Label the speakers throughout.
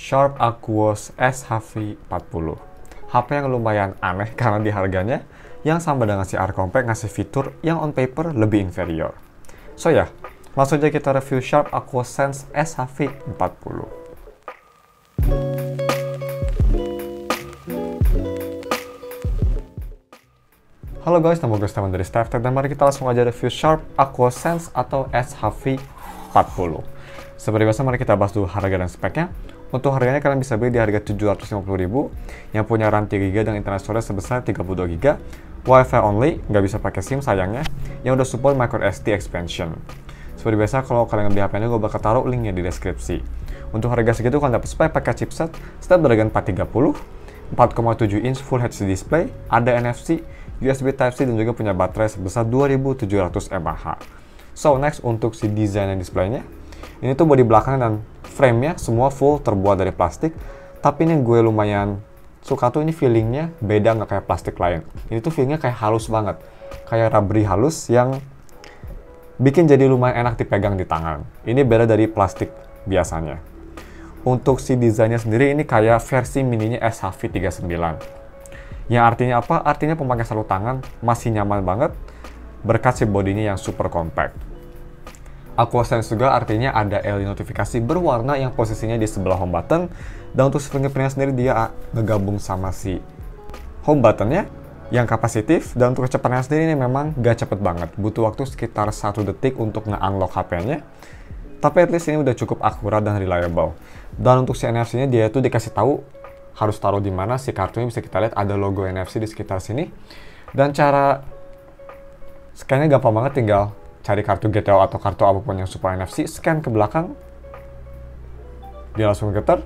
Speaker 1: Sharp Aquos SHV40. HP yang lumayan aneh karena di harganya yang sama dengan si R Compact ngasih fitur yang on paper lebih inferior. So ya, langsung aja kita review Sharp Aquos Sense SHV40. Halo guys, nama gue Steven dari StevTech dan mari kita langsung aja review Sharp Aquos Sense atau SHV40. Seperti biasa, mari kita bahas dulu harga dan speknya. Untuk harganya kalian bisa beli di harga 750.000 yang punya RAM 3GB dan internet storage sebesar 32GB, Wi-Fi only, nggak bisa pakai SIM sayangnya, yang udah support microSD expansion. Seperti biasa, kalau kalian beli HP ini, gue bakal taruh linknya di deskripsi. Untuk harga segitu kalian dapat spek pakai chipset Snapdragon 430, 4,7 inch Full HD display, ada NFC, USB Type-C dan juga punya baterai sebesar 2700 mAh. So next, untuk si desain displaynya, ini tuh bodi belakang dan frame-nya semua full terbuat dari plastik, tapi ini gue lumayan suka tuh, ini feelingnya beda, nggak kayak plastik lain. Ini tuh feelingnya kayak halus banget, kayak rubbery halus yang bikin jadi lumayan enak dipegang di tangan. Ini beda dari plastik biasanya. Untuk si desainnya sendiri, ini kayak versi mininya SHV39. Yang artinya apa? Artinya pemakai sarung tangan masih nyaman banget berkat si bodinya yang super compact. Aquos Sense juga artinya ada LED notifikasi berwarna yang posisinya di sebelah home button, dan untuk fingerprintnya sendiri dia ngegabung sama si home buttonnya yang kapasitif, dan untuk kecepatannya sendiri ini memang gak cepet banget, butuh waktu sekitar 1 detik untuk nge-unlock HP-nya, tapi at least ini udah cukup akurat dan reliable. Dan untuk si NFC-nya dia tuh dikasih tahu harus taruh di mana, si kartunya bisa kita lihat ada logo NFC di sekitar sini, dan cara scan-nya gampang banget, tinggal cari kartu GTO atau kartu apapun yang support NFC, scan ke belakang, dia langsung getar,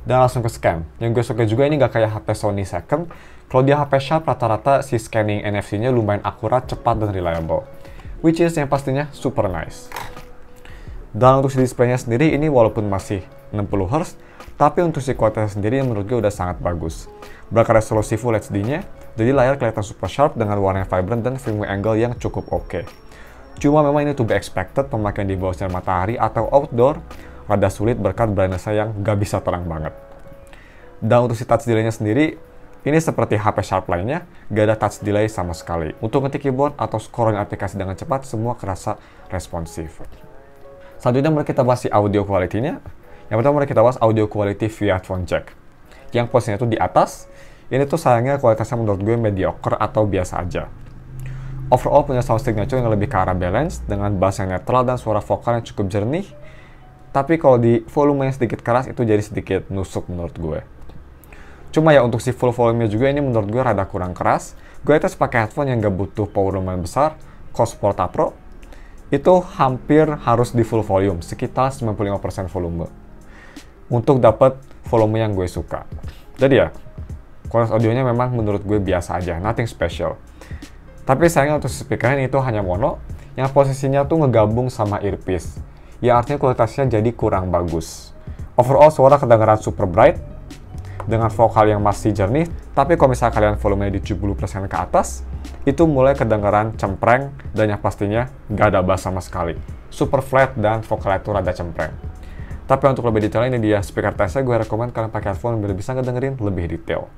Speaker 1: dan langsung ke scan. Yang gue suka juga ini gak kayak HP Sony Second. Kalau dia HP Sharp, rata-rata si scanning NFC-nya lumayan akurat, cepat, dan reliable. Which is yang pastinya super nice. Dan untuk si display-nya sendiri, ini walaupun masih 60Hz, tapi untuk si kualitasnya sendiri menurut gue udah sangat bagus. Berkat resolusi Full HD-nya, jadi layar kelihatan super sharp dengan warna yang vibrant dan viewing angle yang cukup oke. Cuma memang ini to be expected, pemakaian di bawah sinar matahari atau outdoor rada sulit berkat brightness yang gak bisa terang banget. Dan untuk si touch delay-nya sendiri, ini seperti HP Sharp lainnya, gak ada touch delay sama sekali. Untuk ngetik keyboard atau scrolling aplikasi dengan cepat, semua kerasa responsif. Selanjutnya mari kita bahas si audio quality-nya. Yang pertama mari kita bahas audio quality via headphone jack, yang posisinya tuh di atas. Ini tuh sayangnya kualitasnya menurut gue mediocre atau biasa aja. Overall punya sound signature yang lebih ke arah balance, dengan bass yang netral dan suara vokal yang cukup jernih. Tapi kalau di volume yang sedikit keras itu jadi sedikit nusuk menurut gue. Cuma ya untuk si full volume-nya juga ini menurut gue rada kurang keras. Gue tes pakai headphone yang gak butuh power lumayan besar, Cos Porta Pro. Itu hampir harus di full volume, sekitar 95% volume, untuk dapat volume yang gue suka. Jadi ya, kualitas audionya memang menurut gue biasa aja, nothing special. Tapi sayangnya untuk speakernya itu hanya mono, yang posisinya tuh ngegabung sama earpiece. Ya artinya kualitasnya jadi kurang bagus. Overall suara kedengaran super bright, dengan vokal yang masih jernih, tapi kalau misalnya kalian volumenya di 70% ke atas, itu mulai kedengaran cempreng, dan yang pastinya gak ada bass sama sekali. Super flat dan vokalnya itu rada cempreng. Tapi untuk lebih detail ini dia speaker testnya, gue rekomen kalian pakai headphone biar bisa ngedengerin lebih detail.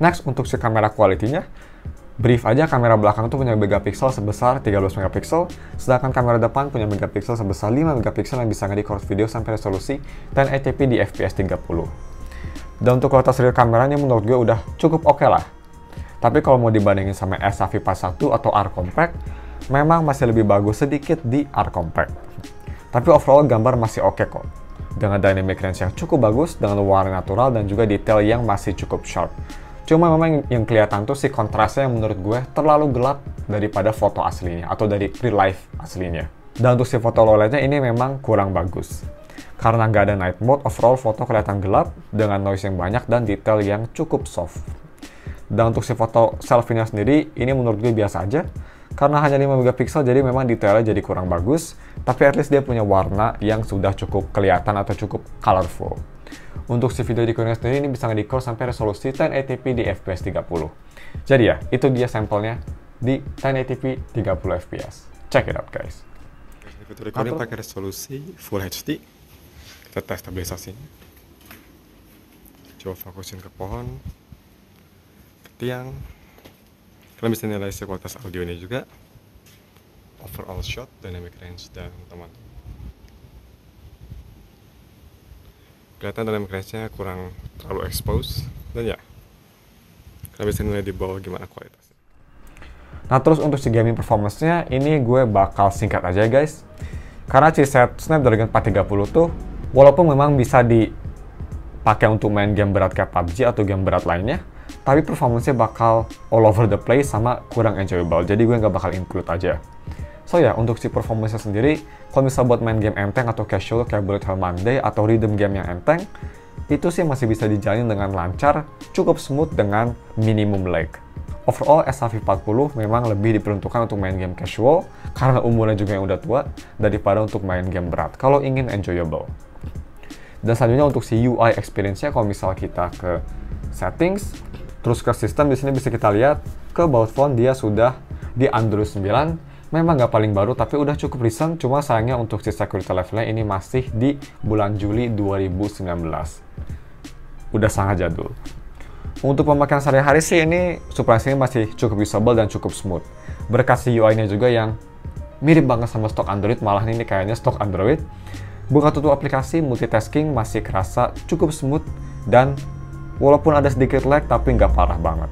Speaker 1: Next, untuk si kamera quality-nya, brief aja, kamera belakang tuh punya megapiksel sebesar 13 megapiksel, sedangkan kamera depan punya megapiksel sebesar 5 megapiksel yang bisa nge-record video sampai resolusi 1080p di fps 30. Dan untuk kualitas real kameranya menurut gue udah cukup oke lah. Tapi kalau mau dibandingin sama SHV41 atau R Compact, memang masih lebih bagus sedikit di R Compact. Tapi overall gambar masih oke kok, dengan dynamic range yang cukup bagus, dengan warna natural dan juga detail yang masih cukup sharp. Cuma memang yang kelihatan tuh si kontrasnya yang menurut gue terlalu gelap daripada foto aslinya atau dari real life aslinya. Dan untuk si foto low lightnya ini memang kurang bagus. Karena nggak ada night mode, overall foto kelihatan gelap dengan noise yang banyak dan detail yang cukup soft. Dan untuk si foto selfie-nya sendiri, ini menurut gue biasa aja. Karena hanya 5 megapiksel, jadi memang detailnya jadi kurang bagus. Tapi at least dia punya warna yang sudah cukup kelihatan atau cukup colorful. Untuk si video recording sendiri, ini bisa nge-record sampai resolusi 1080p di FPS 30. Jadi ya, itu dia sampelnya di 1080p 30 fps. Check it out guys.
Speaker 2: Video recording pakai resolusi Full HD. Kita tes stabilisasinya. Coba fokusin ke pohon, ke tiang. Kalian bisa nilai kualitas audionya juga, overall shot, dynamic range, dan teman. Kelihatan dynamic range-nya kurang terlalu expose, dan ya, kalian bisa nilai di bawah gimana kualitasnya.
Speaker 1: Nah terus untuk si gaming performance-nya, ini gue bakal singkat aja guys. Karena chipset Snapdragon 430 tuh, walaupun memang bisa dipakai untuk main game berat kayak PUBG atau game berat lainnya, tapi performance-nya bakal all over the place sama kurang enjoyable, jadi gue nggak bakal include aja. So ya, untuk si performance-nya sendiri, kalau misal buat main game enteng atau casual kayak Bullet Hell Monday atau rhythm game yang enteng, itu sih masih bisa dijalin dengan lancar, cukup smooth dengan minimum lag. Overall, SHV40 memang lebih diperuntukkan untuk main game casual, karena umurnya juga yang udah tua, daripada untuk main game berat, kalau ingin enjoyable. Dan selanjutnya untuk si UI experience-nya, kalau misal kita ke settings, terus ke sistem, di sini bisa kita lihat ke about phone dia sudah di Android 9. Memang nggak paling baru, tapi udah cukup recent. Cuma sayangnya untuk si security levelnya ini masih di bulan Juli 2019. Udah sangat jadul. Untuk pemakaian sehari-hari sih ini surprisingly masih cukup usable dan cukup smooth. Berkasih UI-nya juga yang mirip banget sama stok Android, malah ini kayaknya stok Android. Buka tutup aplikasi, multitasking masih kerasa cukup smooth dan walaupun ada sedikit lag, tapi nggak parah banget.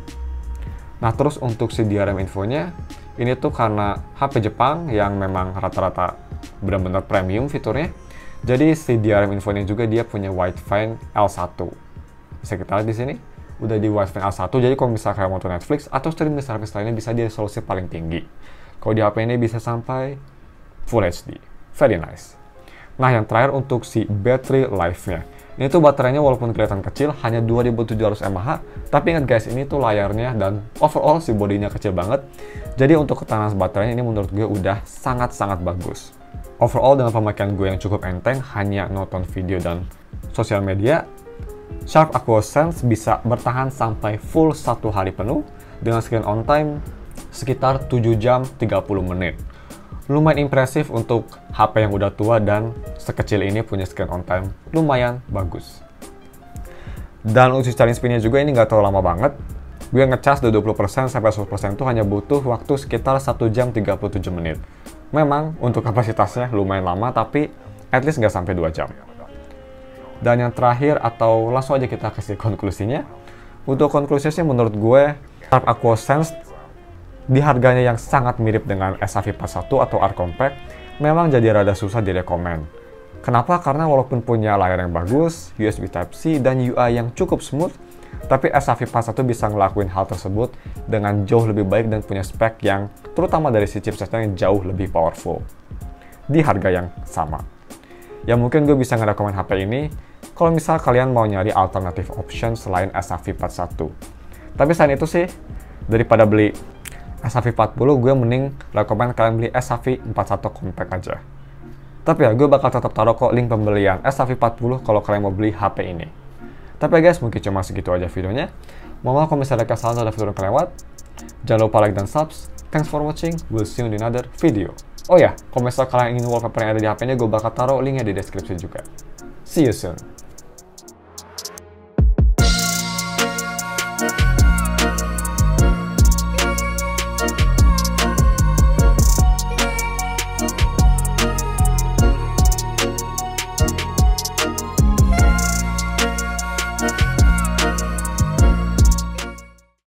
Speaker 1: Nah, terus untuk si DRM infonya, ini tuh karena HP Jepang yang memang rata-rata benar-benar premium fiturnya. Jadi si DRM infonya juga dia punya wideframe L1. Bisa kita lihat di sini, udah di wideframe L1. Jadi kalau misalnya kayak mau nonton Netflix atau streaming service lainnya bisa di resolusi paling tinggi. Kalau di HP ini bisa sampai Full HD. Very nice. Nah, yang terakhir untuk si battery life-nya. Ini tuh baterainya walaupun kelihatan kecil, hanya 2700 mAh, tapi ingat guys, ini tuh layarnya dan overall si bodinya kecil banget. Jadi untuk ketahanan baterainya ini menurut gue udah sangat-sangat bagus. Overall dengan pemakaian gue yang cukup enteng, hanya nonton video dan sosial media, Sharp AquaSense bisa bertahan sampai full 1 hari penuh dengan screen on time sekitar 7 jam 30 menit. Lumayan impresif untuk HP yang udah tua dan sekecil ini punya screen on time lumayan bagus. Dan untuk charging speed-nya juga ini nggak terlalu lama banget. Gue ngecas dari 20% sampai 100% itu hanya butuh waktu sekitar 1 jam 37 menit. Memang untuk kapasitasnya lumayan lama, tapi at least nggak sampai 2 jam. Dan yang terakhir, atau langsung aja kita kasih konklusinya. Untuk konklusinya menurut gue, Sharp AquaSense di harganya yang sangat mirip dengan SHV41 atau R Compact, memang jadi rada susah direkomend. Kenapa? Karena walaupun punya layar yang bagus, USB Type-C, dan UI yang cukup smooth, tapi SHV41 bisa ngelakuin hal tersebut dengan jauh lebih baik dan punya spek yang terutama dari si chipsetnya yang jauh lebih powerful di harga yang sama. Ya mungkin gue bisa ngerekomend HP ini kalau misal kalian mau nyari alternatif option selain SHV41. Tapi selain itu sih, daripada beli SHV40, gue mending rekomend kalian beli SHV41 Compact aja. Tapi ya, gue bakal tetap taruh kok link pembelian SHV40 kalau kalian mau beli HP ini. Tapi ya guys, mungkin cuma segitu aja videonya. Mohon maaf kalau misalnya ada kesalahan atau video yang kelewat. Jangan lupa like dan subs. Thanks for watching. We'll see you in another video. Oh ya, kalau misalnya kalian ingin wallpaper yang ada di HP-nya, gue bakal taruh linknya di deskripsi juga. See you soon.